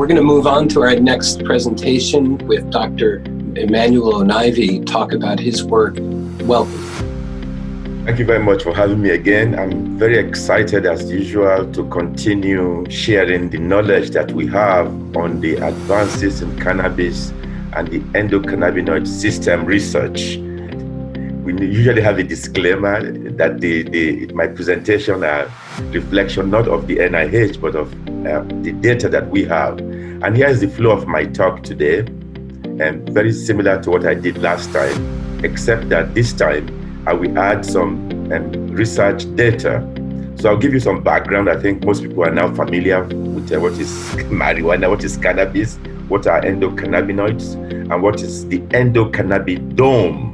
We're going to move on to our next presentation with Dr. Emmanuel Onaivi, talk about his work. Welcome. Thank you very much for having me again. I'm very excited as usual to continue sharing the knowledge that we have on the advances in cannabis and the endocannabinoid system research. We usually have a disclaimer that my presentation are reflection not of the NIH but of the data that we have. And here is the flow of my talk today, and very similar to what I did last time, except that this time I will add some research data. So I'll give you some background. I think most people are now familiar with what is marijuana, what is cannabis, what are endocannabinoids, and what is the endocannabinome.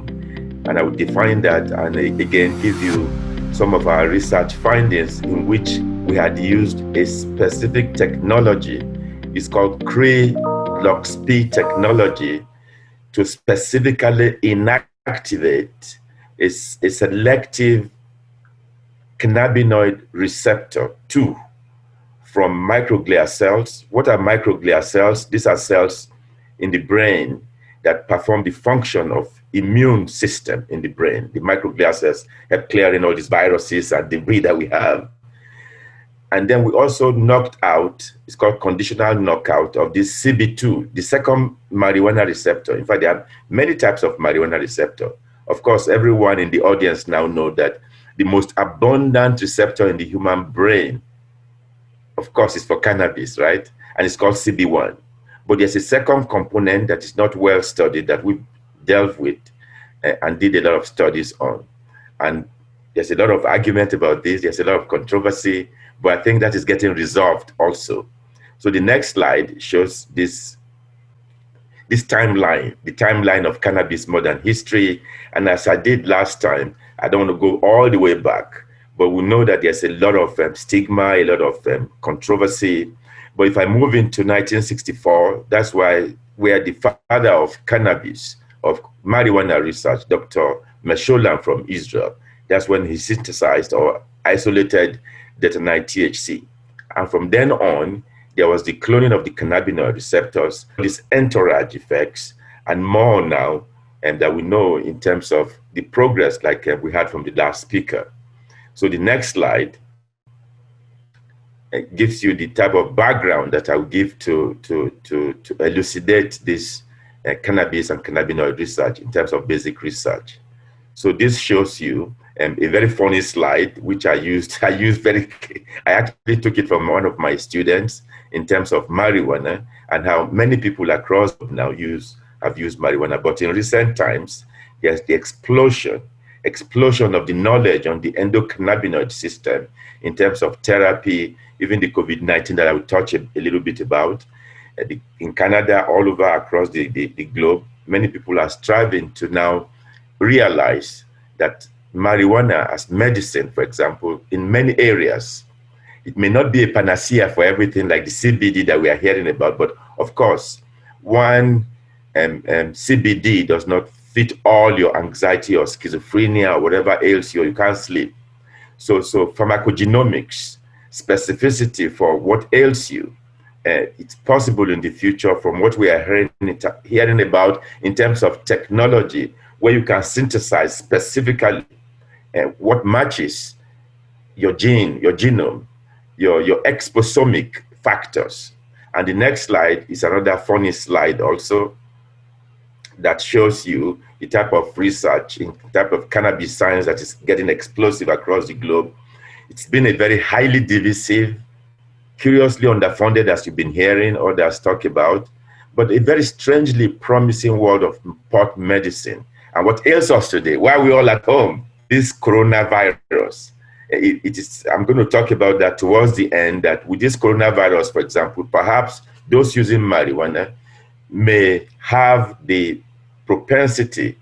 And I will define that and again give you some of our research findings in which we had used a specific technology. It's called Cray-Loxp technology to specifically inactivate a selective cannabinoid receptor 2 from microglia cells. What are microglia cells? These are cells in the brain that perform the function of immune system in the brain. The microglia cells help clearing all these viruses and debris that we have. And then we also knocked out, it's called conditional knockout of this CB2, the second marijuana receptor. In fact, there are many types of marijuana receptor. Of course, everyone in the audience now know that the most abundant receptor in the human brain, of course, is for cannabis, right? And it's called CB1. But there's a second component that is not well studied that we dealt with and did a lot of studies on. And there's a lot of argument about this. There's a lot of controversy, but I think that is getting resolved also. So the next slide shows this timeline, the timeline of cannabis modern history. And as I did last time, I don't want to go all the way back, but we know that there's a lot of stigma, a lot of controversy. But if I move into 1964, that's where the father of cannabis, of marijuana research, Dr. Meshulam from Israel, that's when he synthesized or isolated detonide THC. And from then on, there was the cloning of the cannabinoid receptors, these entourage effects, and more now, and that we know in terms of the progress like we had from the last speaker. So the next slide gives you the type of background that I will give to elucidate this cannabis and cannabinoid research in terms of basic research. So this shows you a very funny slide, which I actually took it from one of my students in terms of marijuana and how many people across now have used marijuana. But in recent times, there's the explosion of the knowledge on the endocannabinoid system in terms of therapy, even the COVID-19 that I will touch a little bit about. In Canada, all over across the globe, many people are striving to now realize that marijuana as medicine, for example, in many areas, it may not be a panacea for everything like the CBD that we are hearing about, but of course, one CBD does not fit all your anxiety or schizophrenia or whatever ails you, or you can't sleep. So pharmacogenomics, specificity for what ails you, it's possible in the future from what we are hearing about in terms of technology, where you can synthesize specifically what matches your gene, your genome, your exposomic factors. And the next slide is another funny slide also that shows you the type of research, in type of cannabis science that is getting explosive across the globe. It's been a very highly divisive, curiously underfunded, as you've been hearing others talk about, but a very strangely promising world of pop medicine. And what ails us today, why are we all at home? This coronavirus. I'm going to talk about that towards the end, that with this coronavirus, for example, perhaps those using marijuana may have the propensity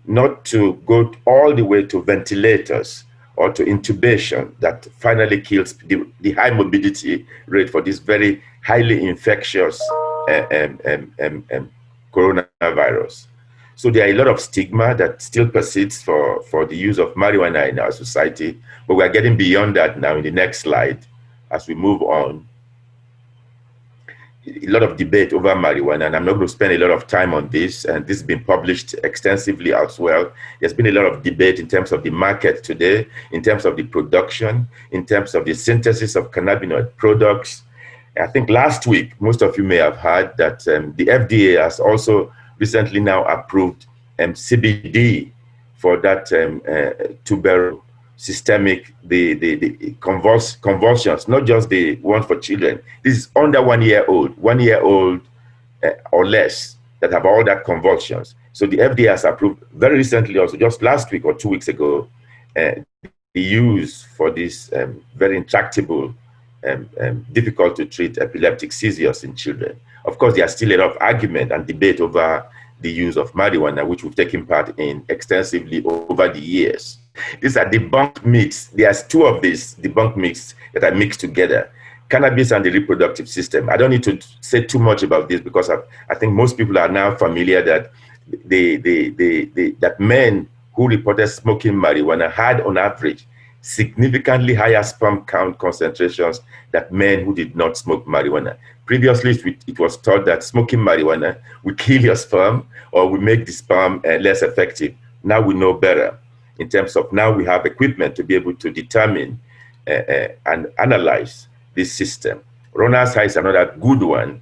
not to go all the way to ventilators or to intubation that finally kills the high morbidity rate for this very highly infectious coronavirus. So there are a lot of stigma that still persists for the use of marijuana in our society, but we are getting beyond that now in the next slide as we move on. a lot of debate over marijuana, and I'm not going to spend a lot of time on this, and this has been published extensively as well. There's been a lot of debate in terms of the market today, in terms of the production, in terms of the synthesis of cannabinoid products. I think last week, most of you may have heard that the FDA has also recently now approved CBD for that tuberous systemic, the convulsions, not just the one for children. This is under 1 year old, 1 year old or less that have all that convulsions. So the FDA has approved very recently, also just last week or 2 weeks ago, the use for this very intractable, difficult to treat epileptic seizures in children. Of course, there's still a lot of argument and debate over the use of marijuana, which we've taken part in extensively over the years. These are debunked myths. There's two of these debunked myths that are mixed together. Cannabis and the reproductive system. I don't need to say too much about this because I think most people are now familiar that that men who reported smoking marijuana had on average significantly higher sperm count concentrations than men who did not smoke marijuana. Previously, it was thought that smoking marijuana would kill your sperm or would make the sperm less effective. Now we know better in terms of now we have equipment to be able to determine and analyze this system. Runner's high is another good one.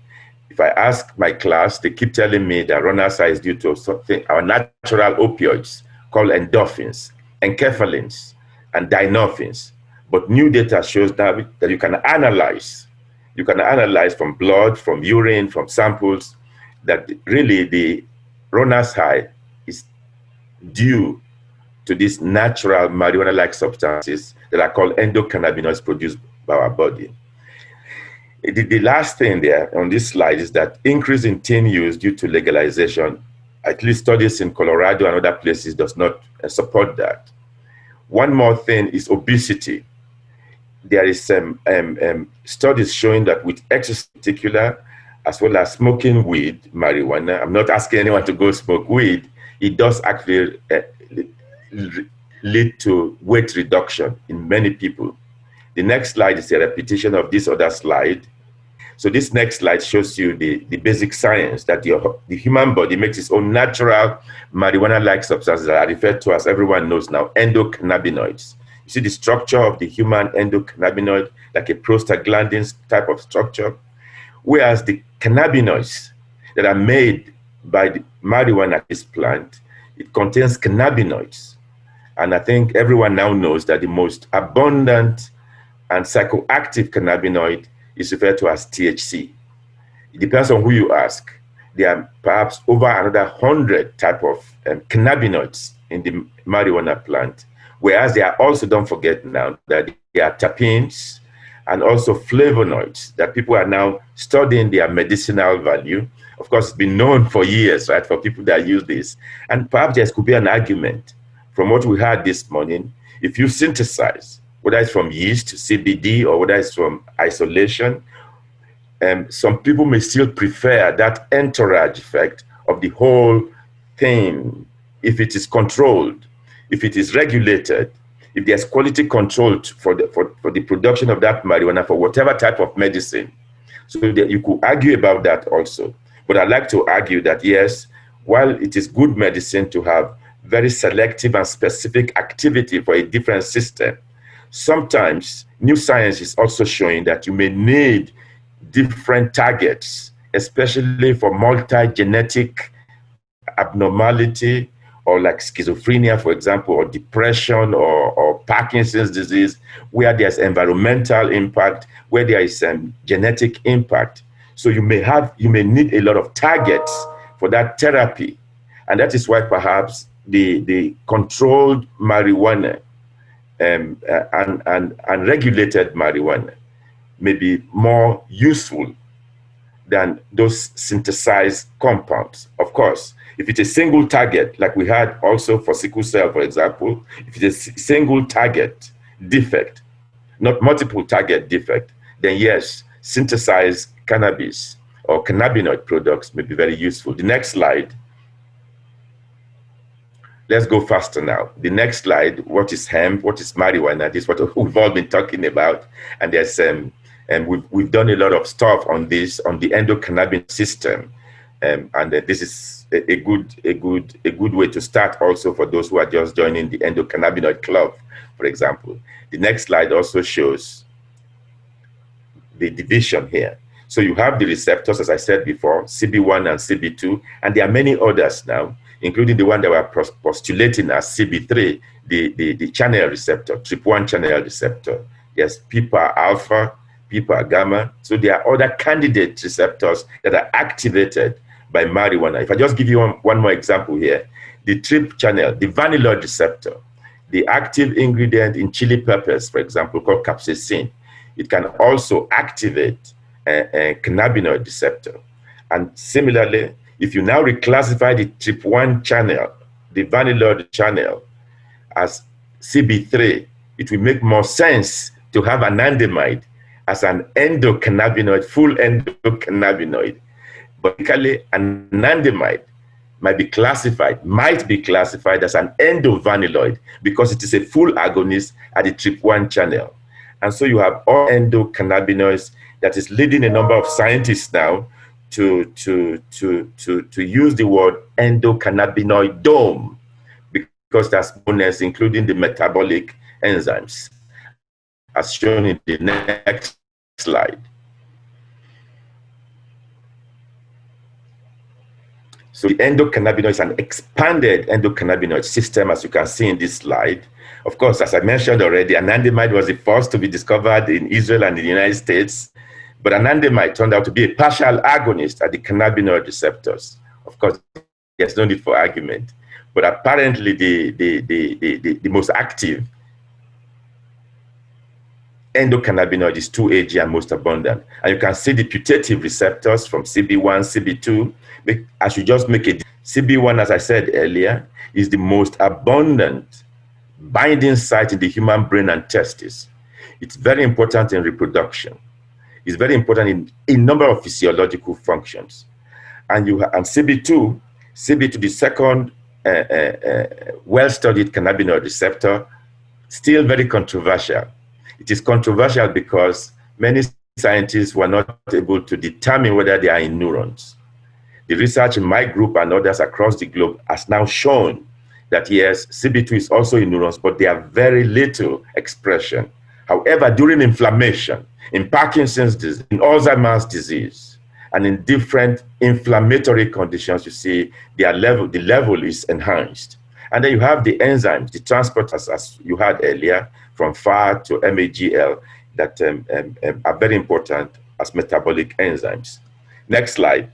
If I ask my class, they keep telling me that runner's high is due to something, our natural opioids called endorphins, enkephalins, and dynorphins. But new data shows now that you can analyze. You can analyze from blood, from urine, from samples, that really the runner's high is due to these natural marijuana-like substances that are called endocannabinoids produced by our body. The last thing there on this slide is that increase in teen use due to legalization, at least studies in Colorado and other places, does not support that. One more thing is obesity. There is some studies showing that with exercise in particular, as well as smoking weed, marijuana, I'm not asking anyone to go smoke weed, it does actually lead to weight reduction in many people. The next slide is a repetition of this other slide. So this next slide shows you the basic science that the human body makes its own natural marijuana-like substances that are referred to, as everyone knows now, endocannabinoids. You see the structure of the human endocannabinoid, like a prostaglandin type of structure, whereas the cannabinoids that are made by the marijuana, this plant, it contains cannabinoids. And I think everyone now knows that the most abundant and psychoactive cannabinoid is referred to as THC. It depends on who you ask. There are perhaps over another 100 type of cannabinoids in the marijuana plant, whereas there are also, don't forget now, that there are terpenes and also flavonoids that people are now studying their medicinal value. Of course, it's been known for years, right, for people that use this. And perhaps there could be an argument from what we heard this morning. If you synthesize, whether it's from yeast, CBD, or whether it's from isolation, some people may still prefer that entourage effect of the whole thing if it is controlled, if it is regulated, if there's quality control for the production of that marijuana for whatever type of medicine. So that you could argue about that also. But I'd like to argue that yes, while it is good medicine to have very selective and specific activity for a different system, sometimes new science is also showing that you may need different targets, especially for multi-genetic abnormality, or like schizophrenia, for example, or depression, or Parkinson's disease, where there's environmental impact, where there is genetic impact. So you may need a lot of targets for that therapy. And that is why perhaps the controlled marijuana and regulated marijuana may be more useful than those synthesized compounds. Of course, if it's a single target, like we had also for sickle cell, for example, if it's a single target defect, not multiple target defect, then yes, synthesized cannabis or cannabinoid products may be very useful. The next slide. Let's go faster now. The next slide, what is hemp, what is marijuana? This is what we've all been talking about. And there's And we've done a lot of stuff on this, on the endocannabinoid system. This is a good way to start also for those who are just joining the endocannabinoid club, for example. The next slide also shows the division here. So you have the receptors, as I said before, CB1 and CB2, and there are many others now, including the one that we're postulating as CB3, the channel receptor, TRP1 channel receptor. Yes, PPAR alpha, PPAR gamma. So there are other candidate receptors that are activated by marijuana. If I just give you one more example here, the TRP channel, the vanillin receptor, the active ingredient in chili peppers, for example, called capsaicin, it can also activate a cannabinoid receptor. And similarly, if you now reclassify the TRP1 channel, the vanillin channel, as CB3, it will make more sense to have anandamide as an endocannabinoid, full endocannabinoid. But basically, anandamide might be classified as an endovanilloid because it is a full agonist at the TRP1 channel. And so you have all endocannabinoids that is leading a number of scientists now to use the word endocannabinoid dome, because that's bonus, including the metabolic enzymes, as shown in the next slide. So the endocannabinoid is an expanded endocannabinoid system, as you can see in this slide. Of course, as I mentioned already, anandamide was the first to be discovered in Israel and in the United States. But anandamide turned out to be a partial agonist at the cannabinoid receptors. Of course, there's no need for argument. But apparently, the most active endocannabinoid is 2-AG and most abundant. And you can see the putative receptors from CB1, CB2. I should just make it. CB1, as I said earlier, is the most abundant binding site in the human brain and testes. It's very important in reproduction. It's very important in a number of physiological functions. And CB2, the second well-studied cannabinoid receptor, still very controversial. It is controversial because many scientists were not able to determine whether they are in neurons. The research in my group and others across the globe has now shown that yes, CB2 is also in neurons, but they have very little expression. However, during inflammation, in Parkinson's disease, in Alzheimer's disease, and in different inflammatory conditions, you see the level is enhanced. And then you have the enzymes, the transporters, as you had earlier, from FAR to MAGL, that are very important as metabolic enzymes. Next slide.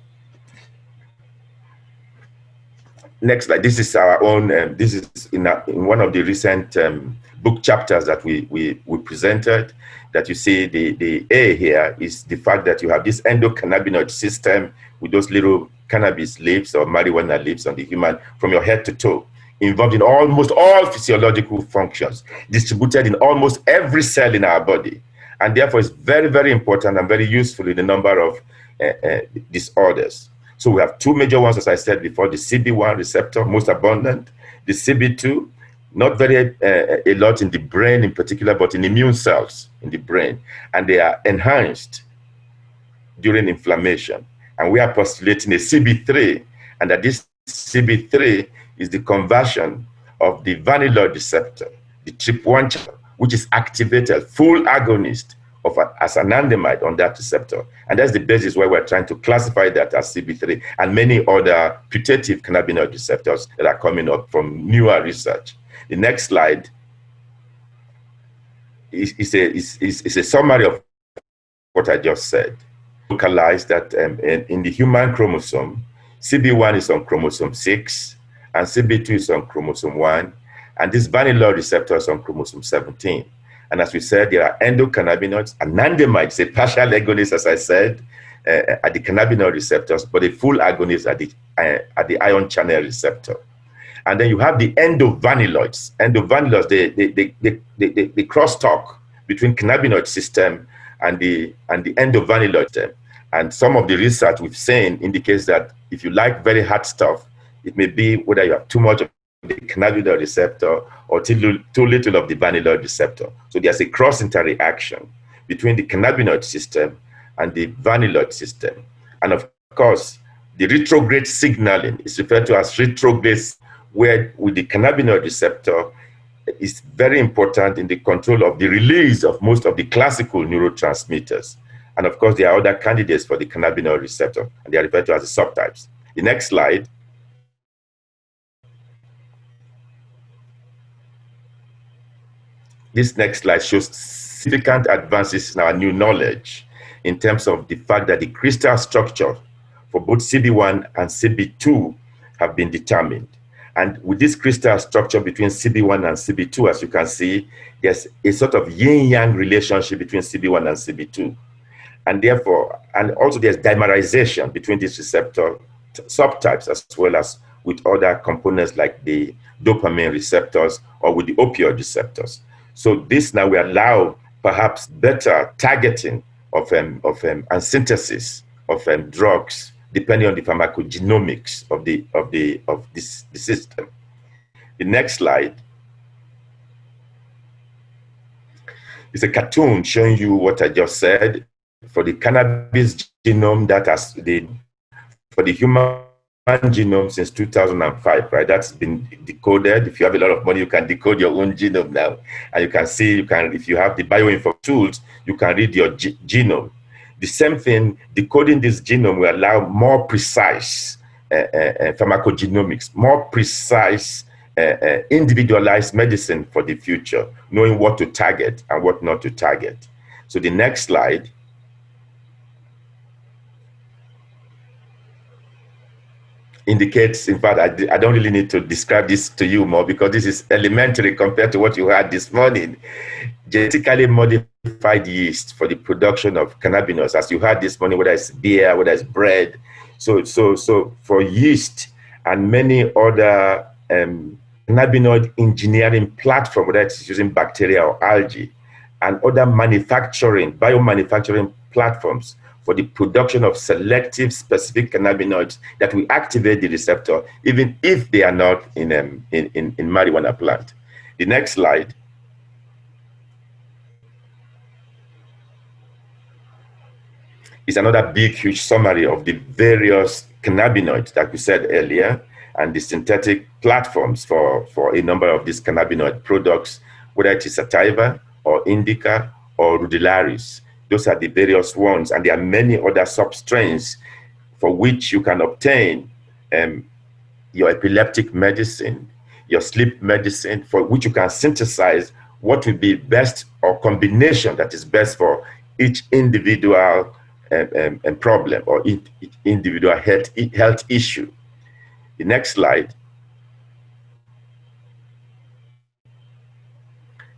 Next slide. This is our own. This is in one of the recent book chapters that we presented. That you see the A here is the fact that you have this endocannabinoid system with those little cannabis leaves or marijuana leaves on the human from your head to toe, involved in almost all physiological functions, distributed in almost every cell in our body, and therefore is very, very important and very useful in a number of disorders. So we have two major ones, as I said before: the CB1 receptor, most abundant; the CB2, not very a lot in the brain in particular, but in immune cells in the brain, and they are enhanced during inflammation. And we are postulating a CB3, and that this CB3 is the conversion of the vanillin receptor, the TRP1 channel, which is activated, full agonist as anandamide on that receptor. And that's the basis why we're trying to classify that as CB3 and many other putative cannabinoid receptors that are coming up from newer research. The next slide is a summary of what I just said. Localize that in the human chromosome, CB1 is on chromosome 6, and CB2 is on chromosome 1, and this vanillin receptor is on chromosome 17. And as we said, there are endocannabinoids. Anandamide is a partial agonist, as I said, at the cannabinoid receptors, but a full agonist at the ion channel receptor. And then you have the endovanilloids. Endovanilloids, the crosstalk between cannabinoid system and the endovanilloid system. And some of the research we've seen indicates that if you like very hard stuff, it may be whether you have too much of the cannabinoid receptor or too little of the vanillin receptor. So there's a cross interaction between the cannabinoid system and the vanilloid system. And of course, the retrograde signaling is referred to as retrograde, where with the cannabinoid receptor is very important in the control of the release of most of the classical neurotransmitters. And of course, there are other candidates for the cannabinoid receptor, and they are referred to as the subtypes. The next slide. This next slide shows significant advances in our new knowledge in terms of the fact that the crystal structure for both CB1 and CB2 have been determined. And with this crystal structure between CB1 and CB2, as you can see, there's a sort of yin-yang relationship between CB1 and CB2. And therefore, and also there's dimerization between these receptor subtypes, as well as with other components like the dopamine receptors or with the opioid receptors. So this now will allow perhaps better targeting of and synthesis of drugs depending on the pharmacogenomics of the system. The next slide is a cartoon showing you what I just said for the cannabis genome that has for the human genome since 2005, right? That's been decoded. If you have a lot of money, you can decode your own genome now, and you can see, if you have the bioinfo tools, you can read your genome. The same thing, decoding this genome will allow more precise pharmacogenomics, more precise individualized medicine for the future, knowing what to target and what not to target. So the next slide indicates, in fact, I don't really need to describe this to you more because this is elementary compared to what you had this morning. Genetically modified yeast for the production of cannabinoids, as you had this morning, whether it's beer, whether it's bread. So for yeast and many other cannabinoid engineering platform, whether it's using bacteria or algae, and other biomanufacturing platforms for the production of selective specific cannabinoids that will activate the receptor, even if they are not in marijuana plant. The next slide is another big, huge summary of the various cannabinoids that we said earlier, and the synthetic platforms for a number of these cannabinoid products, whether it is sativa or indica or rudilaris. Those are the various ones, and there are many other substrains for which you can obtain your epileptic medicine, your sleep medicine, for which you can synthesize what would be best or combination that is best for each individual problem or individual health issue. The next slide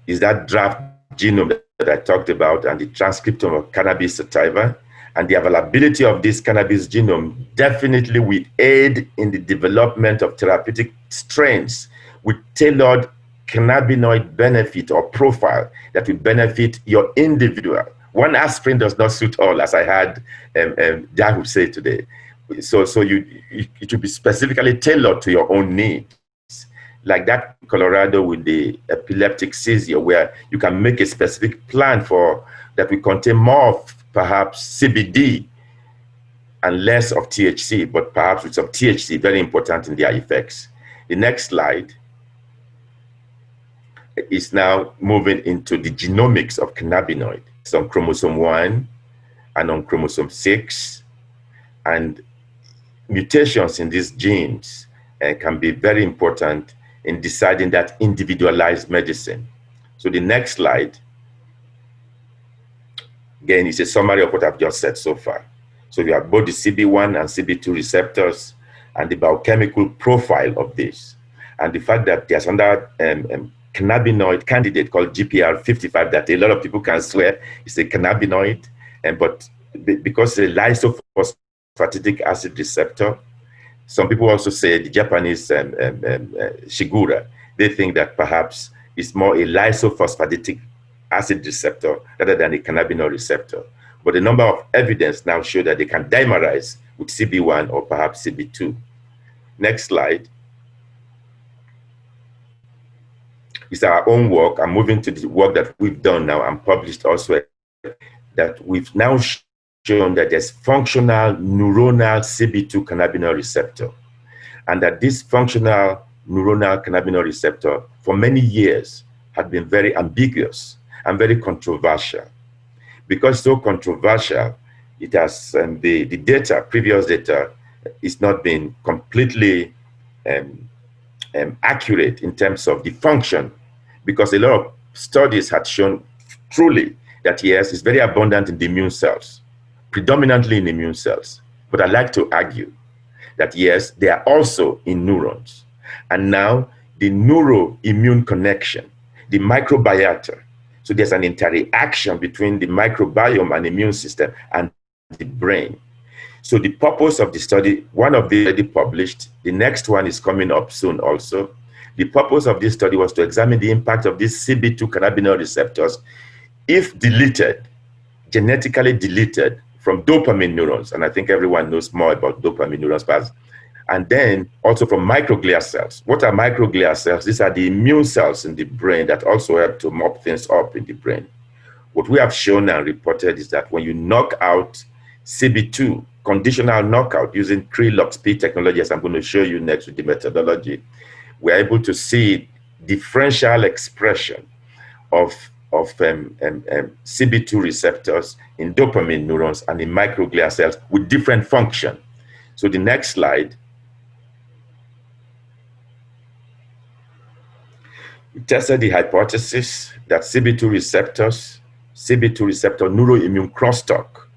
is that draft genome that I talked about and the transcriptome of cannabis sativa. And the availability of this cannabis genome definitely will aid in the development of therapeutic strains with tailored cannabinoid benefit or profile that will benefit your individual. One aspirin does not suit all, as I had Jahu say today. So it should be specifically tailored to your own needs. Like that in Colorado with the epileptic seizure, where you can make a specific plan for that will contain more of perhaps CBD and less of THC, but perhaps with some THC, very important in their effects. The next slide is now moving into the genomics of cannabinoid. It's on chromosome 1 and on chromosome 6, and mutations in these genes can be very important in deciding that individualized medicine. So the next slide, again, is a summary of what I've just said so far. So we have both the CB1 and CB2 receptors and the biochemical profile of this. And the fact that there's another cannabinoid candidate called GPR55 that a lot of people can swear is a cannabinoid, but because it's a lysophosphatidic acid receptor, some people also say the Japanese Shigura, they think that perhaps it's more a lysophosphatidic acid receptor rather than a cannabinoid receptor. But a number of evidence now show that they can dimerize with CB1 or perhaps CB2. Next slide is our own work. I'm moving to the work that we've done now and published elsewhere that we've now shown that there's functional neuronal CB2 cannabinoid receptor, and that this functional neuronal cannabinoid receptor for many years had been very ambiguous and very controversial. Because so controversial, it has the data, previous data, is not been completely accurate in terms of the function, because a lot of studies had shown truly that yes, it's very abundant in the immune cells, predominantly in immune cells. But I like to argue that yes, they are also in neurons. And now the neuroimmune connection, the microbiota. So there's an interaction between the microbiome and immune system and the brain. So the purpose of the study, one of them already published, the next one is coming up soon also. The purpose of this study was to examine the impact of these CB2 cannabinoid receptors if deleted, genetically deleted from dopamine neurons. And I think everyone knows more about dopamine neurons, and then also from microglia cells. What are microglia cells? These are the immune cells in the brain that also help to mop things up in the brain. What we have shown and reported is that when you knock out CB2, conditional knockout using Kree-LoxP technology, as I'm going to show you next with the methodology, we're able to see differential expression of CB2 receptors in dopamine neurons and in microglia cells with different function. So the next slide, we tested the hypothesis that CB2 receptor neuroimmune crosstalk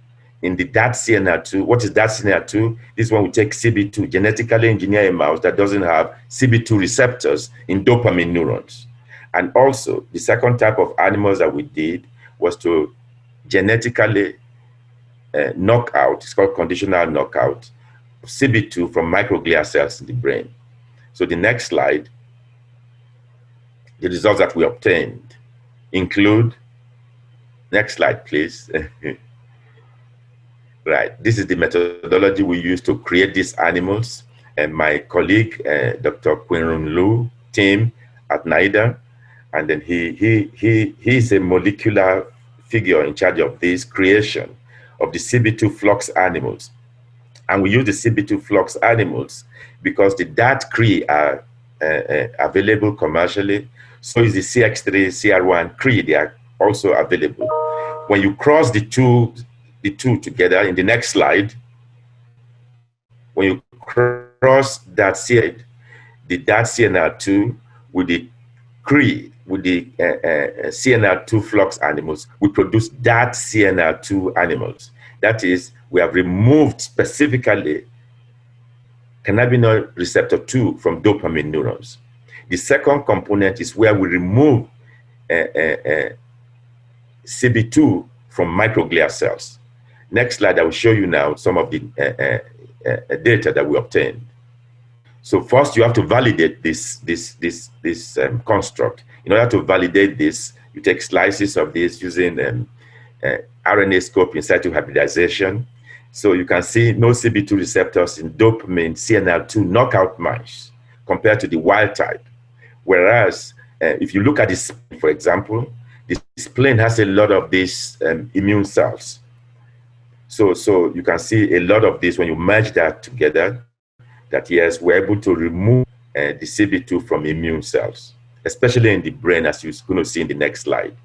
in the DAT-CNR2. What is DAT-CNR2? This one we take CB2, genetically engineer a mouse that doesn't have CB2 receptors in dopamine neurons. And also, the second type of animals that we did was to genetically knock out, it's called conditional knockout, CB2 from microglia cells in the brain. So the next slide, the results that we obtained include, next slide, please. Right, this is the methodology we use to create these animals. And my colleague, Dr. Quinrun Lu, team at NIDA, and then he's a molecular figure in charge of this creation of the CB2 flux animals. And we use the CB2 flux animals because the DAT Cree are available commercially. So is the CX3, CR1 Cree, they are also available. When you cross the two together in the next slide, when you cross that the DAT CNR2 with the Cree, with the CNR2 flux animals, we produce DAT CNR2 animals. That is, we have removed specifically cannabinoid receptor 2 from dopamine neurons. The second component is where we remove CB2 from microglia cells. Next slide, I will show you now some of the data that we obtained. So first, you have to validate this construct. In order to validate this, you take slices of this using RNA scope in situ hybridization. So you can see no CB2 receptors in dopamine CNR2 knockout mice compared to the wild type. Whereas if you look at this, for example, the spleen has a lot of these immune cells. So you can see a lot of this when you merge that together, that yes, we're able to remove the CB2 from immune cells, especially in the brain, as you're going to see in the next slide.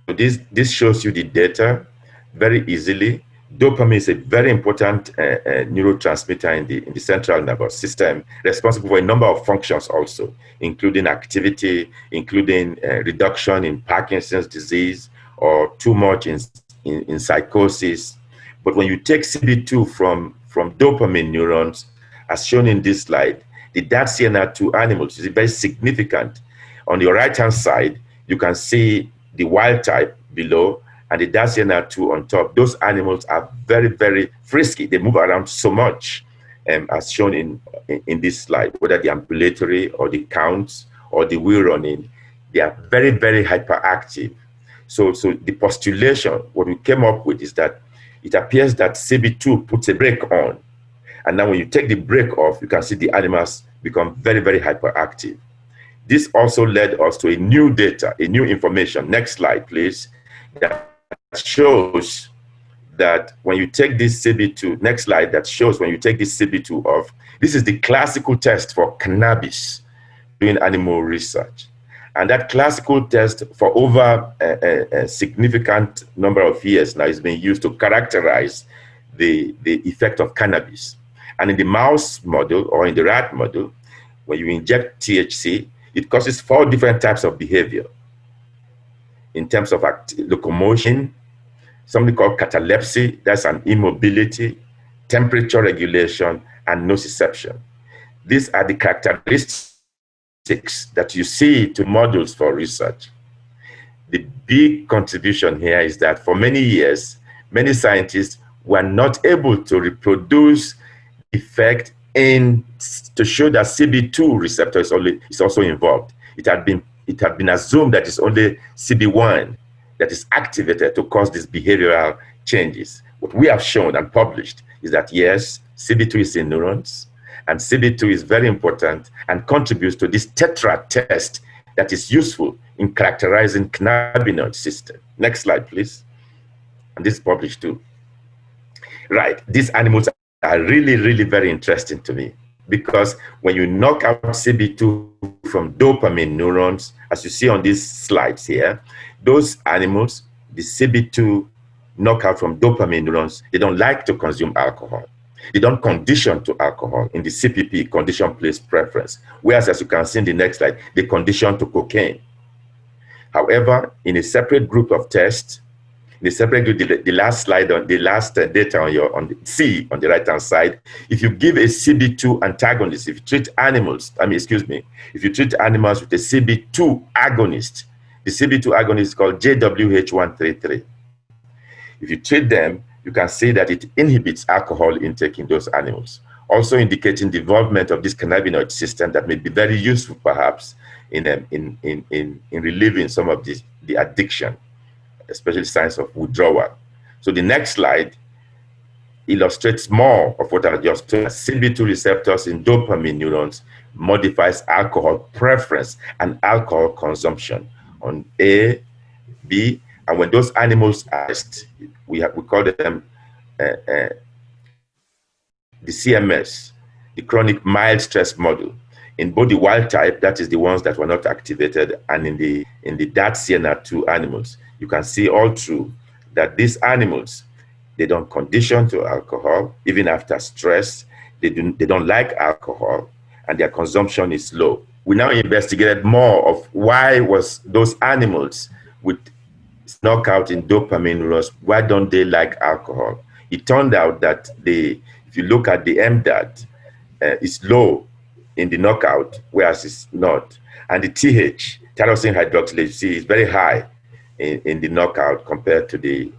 So this shows you the data very easily. Dopamine is a very important neurotransmitter in the central nervous system, responsible for a number of functions also, including activity, including reduction in Parkinson's disease or too much in psychosis. But when you take CB2 from dopamine neurons, as shown in this slide, the DAT-CNR2 animals is very significant. On your right-hand side, you can see the wild type below and the DAT-CNR2 on top. Those animals are very, very frisky. They move around so much, as shown in this slide, whether the ambulatory or the counts or the wheel running, they are very, very hyperactive. So the postulation, what we came up with is that it appears that CB2 puts a brake on. And now when you take the brake off, you can see the animals become very, very hyperactive. This also led us to a new data, a new information. Next slide, please. That shows that when you take this CB2, next slide, that shows when you take this CB2 off, this is the classical test for cannabis doing animal research. And that classical test for over a significant number of years now is being used to characterize the effect of cannabis. And in the mouse model or in the rat model, when you inject THC, it causes 4 different types of behavior in terms of locomotion, something called catalepsy, that's an immobility, temperature regulation, and nociception. These are the characteristics that you see to models for research. The big contribution here is that for many years, many scientists were not able to reproduce the effect to show that CB2 receptor is also involved. It had been assumed that it's only CB1 that is activated to cause these behavioral changes. What we have shown and published is that yes, CB2 is in neurons, and CB2 is very important and contributes to this tetra test that is useful in characterizing cannabinoid system. Next slide, please. And this is published too. Right, these animals are really, really very interesting to me because when you knock out CB2 from dopamine neurons, as you see on these slides here, those animals, the CB2 knockout from dopamine neurons, they don't like to consume alcohol. They don't condition to alcohol in the CPP, condition place preference. Whereas, as you can see in the next slide, they condition to cocaine. However, in a separate group of tests, in a separate group, the last slide on the last data on the C on the right-hand side, if you give a CB2 antagonist, if you treat animals, if you treat animals with a CB2 agonist, the CB2 agonist is called JWH133. If you treat them, you can see that it inhibits alcohol intake in those animals, also indicating the involvement of this cannabinoid system that may be very useful, perhaps, in relieving some of the addiction, especially signs of withdrawal. So the next slide illustrates more of what I just told. CB2 receptors in dopamine neurons modifies alcohol preference and alcohol consumption on A, B, and when those animals are we call them the CMS, the chronic mild stress model. In both the wild type, that is the ones that were not activated, and in the DAT CNR2 animals, you can see all through that these animals, they don't condition to alcohol, even after stress. They don't like alcohol, and their consumption is low. We now investigated more of why was those animals with knockout in dopamine neurons, why don't they like alcohol? It turned out that if you look at the MDAT, it's low in the knockout, whereas it's not. And the TH, tyrosine hydroxylase, you see, is very high in the knockout compared to the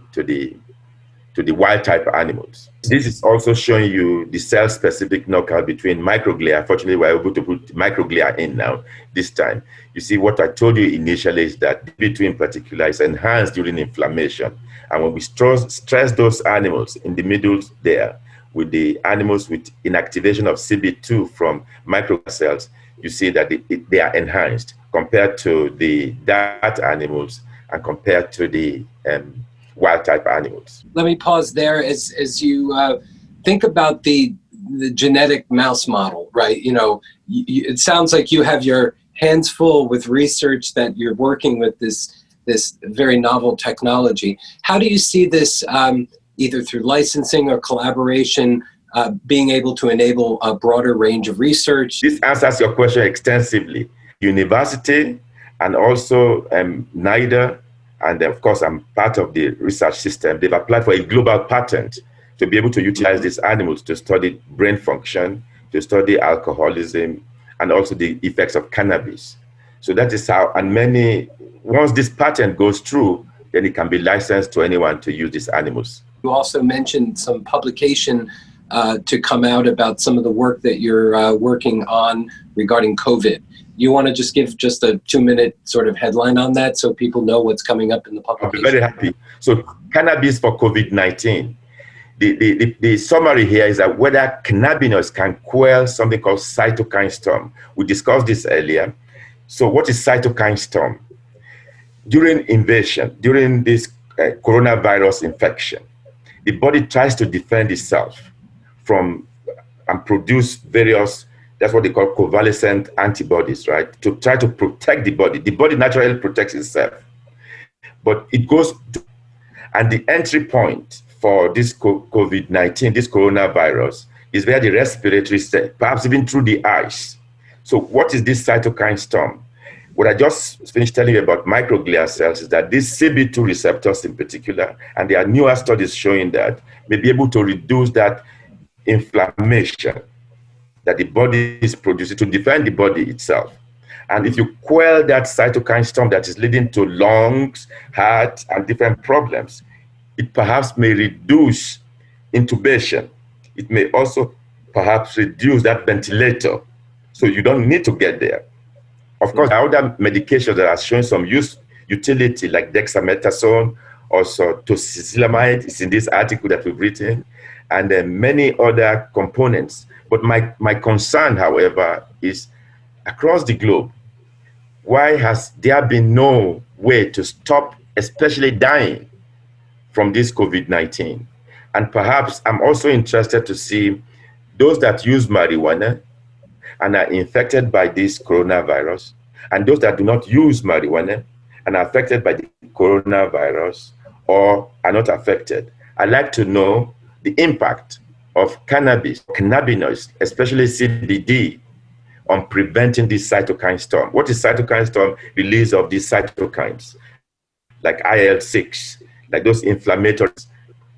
wild type animals. This is also showing you the cell-specific knockout between microglia. Fortunately, we're able to put microglia in now this time. You see, what I told you initially is that CB2 in particular is enhanced during inflammation. And when we stress those animals in the middle there, with the animals with inactivation of CB2 from microglia cells, you see that they are enhanced compared to the DAT animals and compared to the wild type animals. Let me pause there as you think about the genetic mouse model, right? It sounds like you have your hands full with research that you're working with this very novel technology. How do you see this, either through licensing or collaboration, being able to enable a broader range of research? This answers your question extensively. University and also NIDA, and of course, I'm part of the research system. They've applied for a global patent to be able to utilize these animals to study brain function, to study alcoholism, and also the effects of cannabis. So that is how, and once this patent goes through, then it can be licensed to anyone to use these animals. You also mentioned some publication to come out about some of the work that you're working on regarding COVID. You want to just give just a 2-minute sort of headline on that so people know what's coming up in the publication? I'll be very happy. So cannabis for COVID-19. The summary here is that whether cannabinoids can quell something called cytokine storm. We discussed this earlier. So what is cytokine storm? During invasion, during this coronavirus infection, the body tries to defend itself from and produce various, that's what they call covalescent antibodies, right? To try to protect the body. The body naturally protects itself. But it goes to, and the entry point for this COVID-19, this coronavirus, is via the respiratory set, perhaps even through the eyes. So what is this cytokine storm? What I just finished telling you about microglia cells is that these CB2 receptors in particular, and there are newer studies showing that, may be able to reduce that inflammation that the body is producing to defend the body itself. And if you quell that cytokine storm that is leading to lungs, heart, and different problems, it perhaps may reduce intubation. It may also perhaps reduce that ventilator, so you don't need to get there. Of course, there are other medications that are showing some utility, like dexamethasone, also tocilizumab is in this article that we've written, and then many other components. But my concern, however, is across the globe, why has there been no way to stop, especially dying from this COVID-19? And perhaps I'm also interested to see those that use marijuana and are infected by this coronavirus, and those that do not use marijuana and are affected by the coronavirus or are not affected. I'd like to know the impact of cannabis, cannabinoids, especially CBD, on preventing this cytokine storm. What is cytokine storm? Release of these cytokines, like IL-6, like those inflammatories.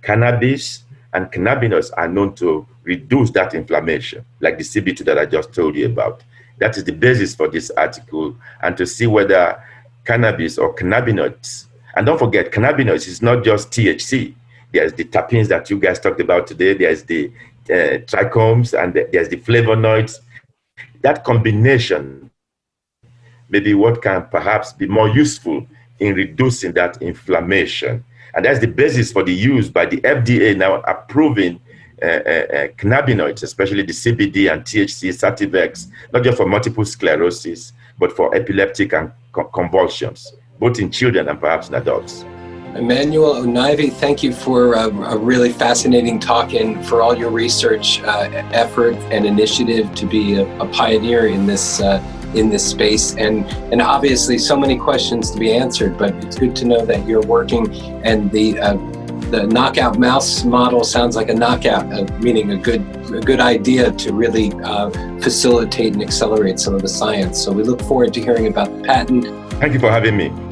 Cannabis and cannabinoids are known to reduce that inflammation, like the CB2 that I just told you about. That is the basis for this article, and to see whether cannabis or cannabinoids, and don't forget, cannabinoids is not just THC. There's the terpenes that you guys talked about today. There's the trichomes, and there's the flavonoids. That combination may be what can perhaps be more useful in reducing that inflammation. And that's the basis for the use by the FDA now approving cannabinoids, especially the CBD and THC, Sativex, not just for multiple sclerosis, but for epileptic and convulsions, both in children and perhaps in adults. Emmanuel Onaivi, thank you for a really fascinating talk and for all your research effort and initiative to be a pioneer in this space, and obviously so many questions to be answered, but it's good to know that you're working, and the knockout mouse model sounds like a knockout, meaning a good idea to really facilitate and accelerate some of the science. So we look forward to hearing about the patent. Thank you for having me.